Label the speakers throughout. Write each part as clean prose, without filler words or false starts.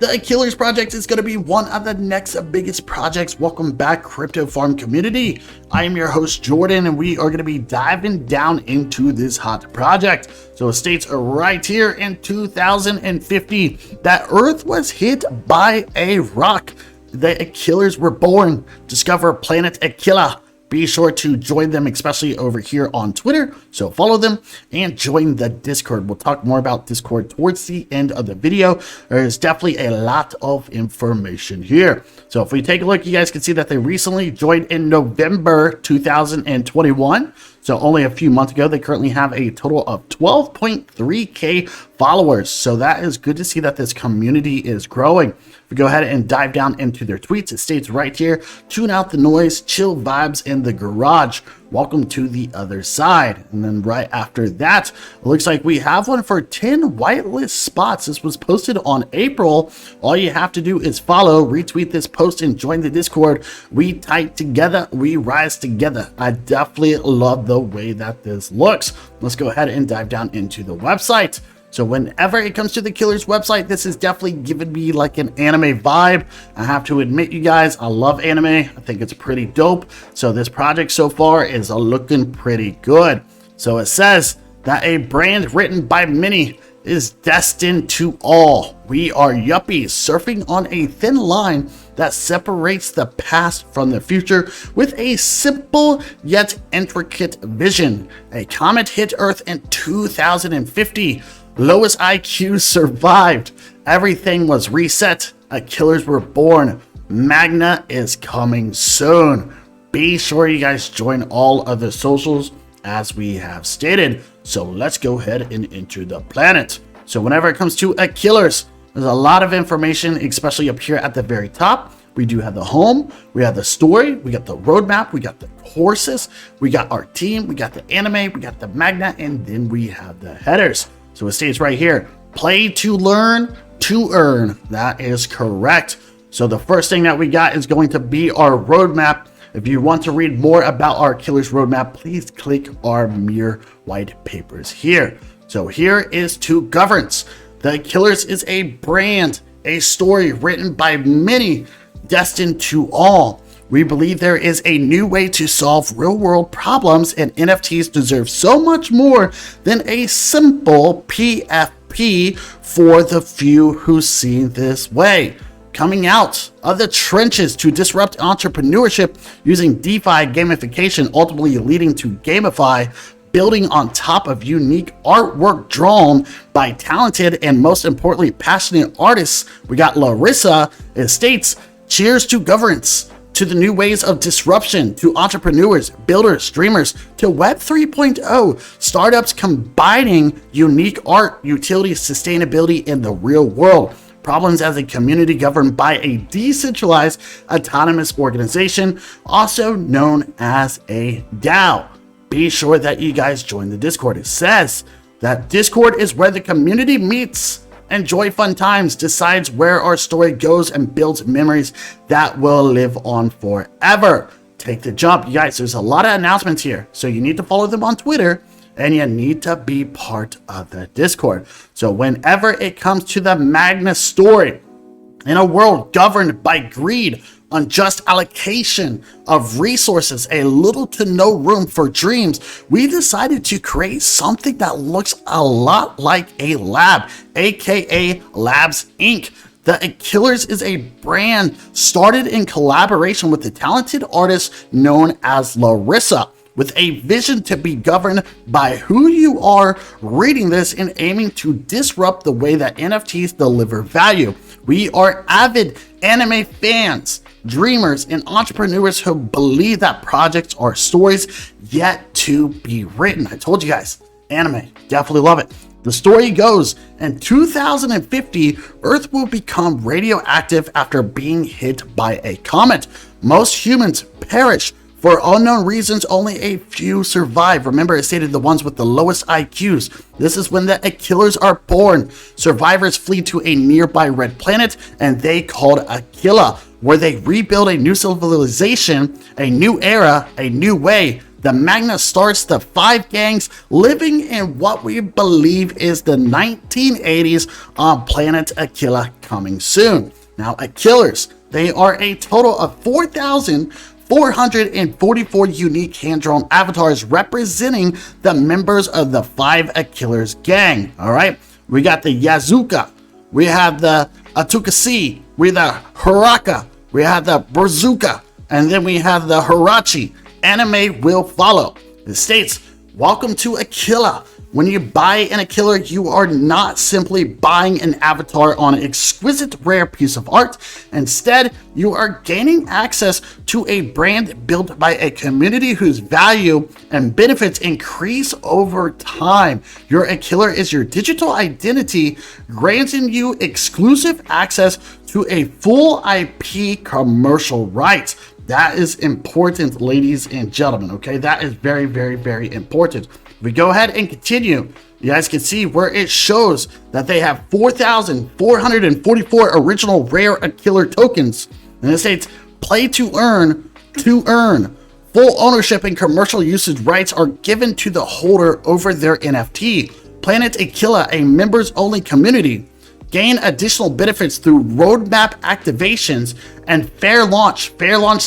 Speaker 1: The Killers project is going to be one of the next biggest projects. Welcome back, Crypto Farm community. I am your host, Jordan, and we are going to be diving down into this hot project. So it states right here in 2050 that Earth was hit by a rock. The Killers were born. Discover planet Aquila. Be sure to join them, especially over here on Twitter. So follow them and join the Discord. We'll talk more about Discord towards the end of the video. There's definitely a lot of information here. So if we take a look, you guys can see that they recently joined in November 2021. So only a few months ago. They currently have a total of 12.3k followers. So that is good to see that this community is growing. If we go ahead and dive down into their tweets, it states right here, tune out the noise, chill vibes in the garage. Welcome to the other side. And then right after that, it looks like we have one for 10 whitelist spots. This was posted on April. All you have to do is follow, retweet this post, and join the Discord. We tight together, we rise together. I definitely love the way that this looks. Let's go ahead and dive down into the website. So whenever it comes to the Killers website, this is definitely giving me like an anime vibe. I have to admit, you guys, I love anime. I think it's pretty dope. So this project so far is looking pretty good. So it says that a brand written by many is destined to all. We are yuppies surfing on a thin line that separates the past from the future with a simple yet intricate vision. A comet hit Earth in 2050. Lowest IQ survived. Everything was reset. Killers were born. Magna is coming soon. Be sure you guys join all other socials as we have stated. So let's go ahead and enter the planet. So whenever it comes to Killers, there's a lot of information, especially up here at the very top. We do have the home, we have the story, we got the roadmap, we got the courses, we got our team, we got the anime, we got the Magna, and then we have the headers. So it states right here, play to learn to earn. That is correct. So the first thing that we got is going to be our roadmap. If you want to read more about our Killers roadmap, please click our mere white papers here. So here is to governance. The Killers is a brand, a story written by many, destined to all. We believe there is a new way to solve real-world problems, and NFTs deserve so much more than a simple PFP for the few who see this way. Coming out of the trenches to disrupt entrepreneurship using DeFi gamification, ultimately leading to Gamify, building on top of unique artwork drawn by talented and most importantly passionate artists. We got Larissa. It states, cheers to governance, to the new ways of disruption, to entrepreneurs, builders, streamers, to Web 3.0, startups combining unique art, utility, sustainability in the real world. Problems as a community governed by a decentralized autonomous organization, also known as a DAO. Be sure that you guys join the Discord. It says that Discord is where the community meets, enjoy fun times, decides where our story goes, and builds memories that will live on forever. Take the jump. You guys, there's a lot of announcements here, so you need to follow them on Twitter, and you need to be part of the Discord. So whenever it comes to the Magna story, in a world governed by greed, unjust allocation of resources, a little to no room for dreams, we decided to create something that looks a lot like a lab, aka Labs Inc. The Killers is a brand started in collaboration with the talented artist known as Larissa, with a vision to be governed by who you are reading this and aiming to disrupt the way that NFTs deliver value. We are avid anime fans, dreamers, and entrepreneurs who believe that projects are stories yet to be written. I told you guys, anime, definitely love it. The story goes, in 2050, Earth will become radioactive after being hit by a comet. Most humans perish. For unknown reasons, only a few survive. Remember, it stated the ones with the lowest IQs. This is when the Killers are born. Survivors flee to a nearby red planet, and they called Aquila, where they rebuild a new civilization, a new era, a new way. the Magna starts the 5 gangs living in what we believe is the 1980s on planet Aquila coming soon. Now, Aquilers, they are a total of 4,444 unique hand-drawn avatars representing the members of the 5 Aquilers gang. All right, we got the Yazuka, we have the Atukasi, we have the Haraka, we have the Brazuka, and then we have the Hirachi. Anime will follow. It states, welcome to Aquila. When you buy an Aquila, you are not simply buying an avatar on an exquisite rare piece of art. Instead, you are gaining access to a brand built by a community whose value and benefits increase over time. Your Aquila is your digital identity, granting you exclusive access to a full IP commercial rights. That is important, ladies and gentlemen, okay? That is very, very, very important. We go ahead and continue. You guys can see where it shows that they have 4,444 original rare Aquila tokens. And it states, play to earn, Full ownership and commercial usage rights are given to the holder over their NFT. Planet Aquila, a members-only community. Gain additional benefits through roadmap activations and fair launch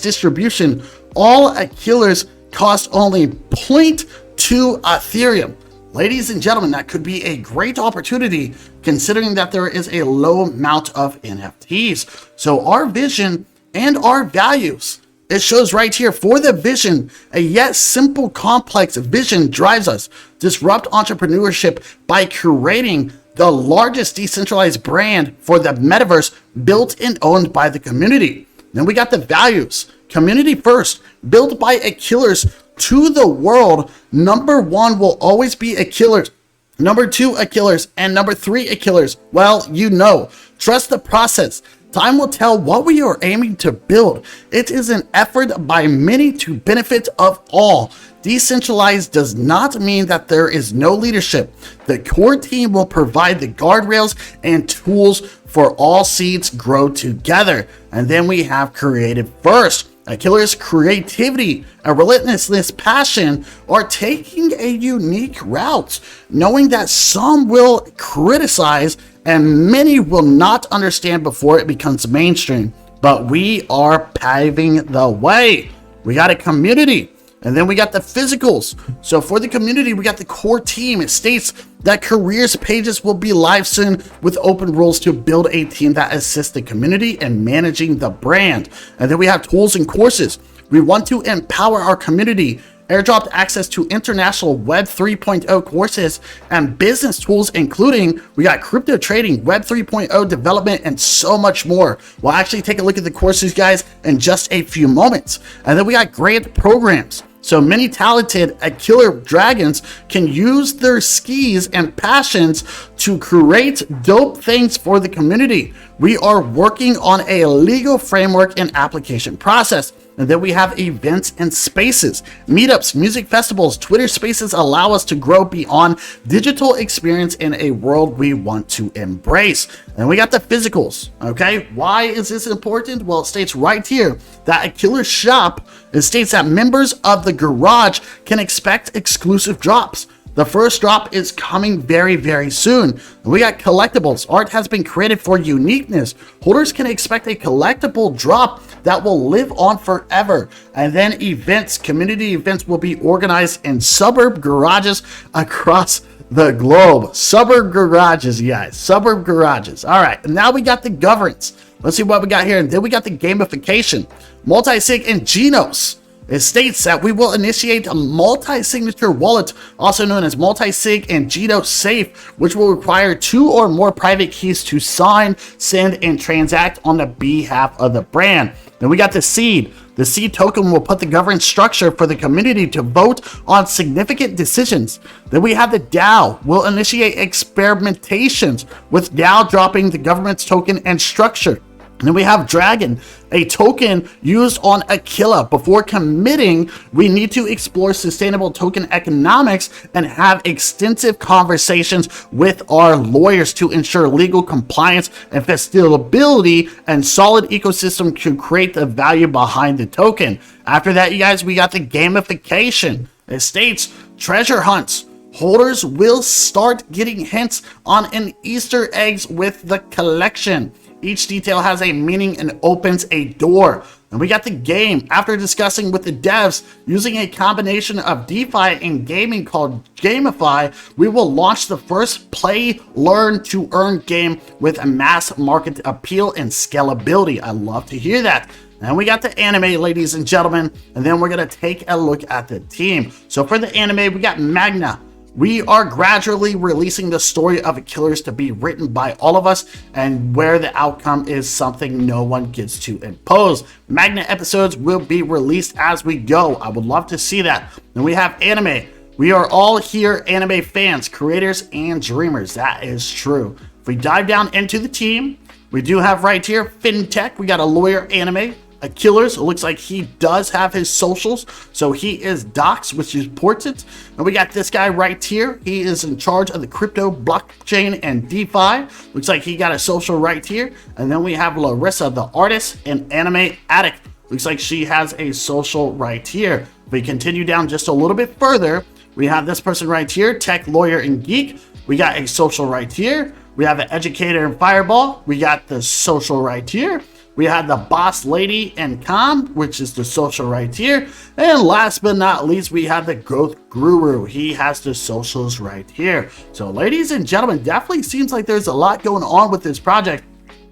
Speaker 1: distribution. All Aquilers cost only 0.2 Ethereum. Ladies and gentlemen, that could be a great opportunity considering that there is a low amount of NFTs. So our vision and our values, it shows right here for the vision, a yet simple complex vision drives us. Disrupt entrepreneurship by curating the largest decentralized brand for the metaverse built and owned by the community. Then we got the values. Community first, built by Aquilers to the world. Number 1 will always be Aquilers. Number 2, Aquilers. And number 3, Aquilers. Well, you know, trust the process. Time will tell what we are aiming to build. It is an effort by many to benefit of all. Decentralized does not mean that there is no leadership. The core team will provide the guardrails and tools for all seeds grow together. And then we have creative first. Aquilers' creativity and relentless passion are taking a unique route, knowing that some will criticize and many will not understand before it becomes mainstream. But we are paving the way. We got a community. And then we got the physicals. So for the community, we got the core team. It states that careers pages will be live soon with open rules to build a team that assists the community in managing the brand. And then we have tools and courses. We want to empower our community. Airdropped access to international Web 3.0 courses and business tools, including we got crypto trading, Web 3.0 development, and so much more. We'll actually take a look at the courses, guys, in just a few moments. And then we got grant programs. So many talented Aquila dragons can use their skis and passions to create dope things for the community. We are working on a legal framework and application process. And then we have events and spaces, meetups, music festivals, Twitter spaces allow us to grow beyond digital experience in a world we want to embrace. And we got the physicals, okay? Why is this important? Well, it states right here that Aquila Shop, it states that members of the garage can expect exclusive drops. The first drop is coming very, very soon. We got collectibles. Art has been created for uniqueness. Holders can expect a collectible drop that will live on forever. And then events, community events will be organized in suburb garages across the globe. Suburb garages, guys. Suburb garages. All right. And now we got the governance. Let's see what we got here. And then we got the gamification. Multisig and Genos. It states that we will initiate a multi-signature wallet, also known as multi-sig and Genos Safe, which will require 2 or more private keys to sign, send, and transact on the behalf of the brand. Then we got the seed. The seed token will put the governance structure for the community to vote on significant decisions. Then we have the DAO. We'll initiate experimentations with DAO dropping the government's token and structure. And then we have Dragon, a token used on Aquila. Before committing, we need to explore sustainable token economics and have extensive conversations with our lawyers to ensure legal compliance and festivality and solid ecosystem to create the value behind the token. After that, you guys, we got the gamification. It states treasure hunts. Holders will start getting hints on an Easter eggs with the collection. Each detail has a meaning and opens a door. And we got the game. After discussing with the devs, using a combination of DeFi and gaming called Gamify, we will launch the first play, learn to earn game with a mass market appeal and scalability. I love to hear that. And we got the anime, ladies and gentlemen, and then we're going to take a look at the team. So for the anime, we got Magna. We are gradually releasing the story of Killers to be written by all of us, and where the outcome is something no one gets to impose. Magna episodes will be released as we go. I would love to see that. Then we have anime. We are all here anime fans, creators, and dreamers. That is true. If we dive down into the team, we do have right here FinTech. We got a lawyer anime. Killers, it looks like he does have his socials, so he is Docs, which is important. And we got this guy right here. He is in charge of the crypto, blockchain, and DeFi. Looks like he got a social right here. And then we have Larissa, the artist and anime addict. Looks like she has a social right here. If we continue down just a little bit further, we have this person right here, tech, lawyer, and geek. We got a social right here. We have an educator and fireball. We got the social right here. We had the boss lady and calm, which is the social right here. And last but not least, we have the growth guru. He has the socials right here. So ladies and gentlemen, definitely seems like there's a lot going on with this project.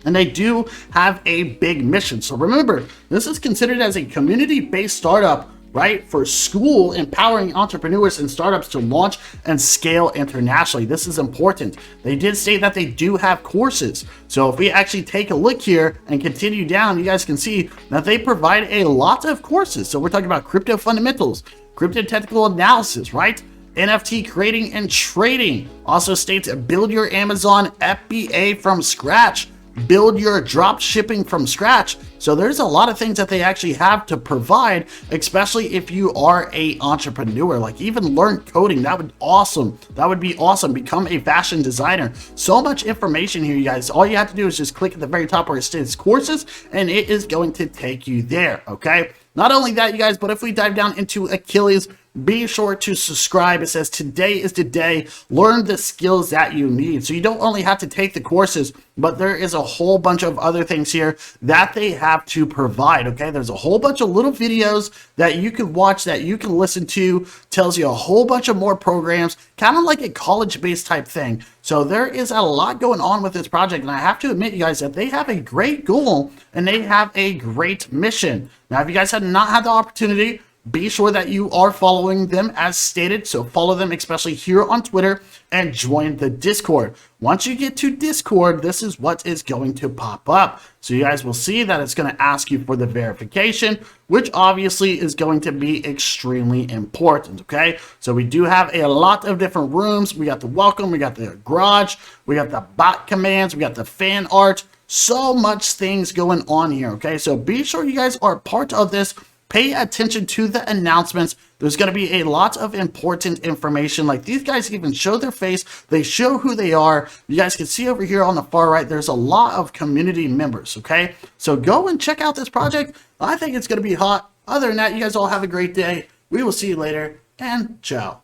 Speaker 1: And they do have a big mission. So remember, this is considered as a community-based startup, right, for school, empowering entrepreneurs and startups to launch and scale internationally. This is important. They did say that they do have courses. So if we actually take a look here and continue down, you guys can see that they provide a lot of courses. So we're talking about crypto fundamentals, crypto technical analysis, right? NFT creating and trading. Also states build your Amazon FBA from scratch. Build your drop shipping from scratch. So there's a lot of things that they actually have to provide, especially if you are a entrepreneur. Like even learn coding, that would be awesome. That would be awesome. Become a fashion designer. So much information here, you guys. All you have to do is just click at the very top where it says courses, and it is going to take you there. Okay. Not only that, you guys, but if we dive down into Achilles, be sure to subscribe. It says today is the day. Learn the skills that you need. So you don't only have to take the courses, but there is a whole bunch of other things here that they have to provide. Okay, there's a whole bunch of little videos that you can watch, that you can listen to. Tells you a whole bunch of more programs, kind of like a college-based type thing. So there is a lot going on with this project, and I have to admit, you guys, that they have a great goal and they have a great mission. Now, if you guys have not had the opportunity, be sure that you are following them as stated. So follow them, especially here on Twitter, and join the Discord. Once you get to Discord, this is what is going to pop up. So you guys will see that it's going to ask you for the verification, which obviously is going to be extremely important. Okay, so we do have a lot of different rooms. We got the welcome, we got the garage, we got the bot commands, we got the fan art. So much things going on here. Okay, so be sure you guys are part of this. Pay attention to the announcements. There's going to be a lot of important information. Like these guys even show their face. They show who they are. You guys can see over here on the far right, there's a lot of community members. Okay, so go and check out this project. I think it's going to be hot. Other than that, you guys all have a great day. We will see you later, and ciao.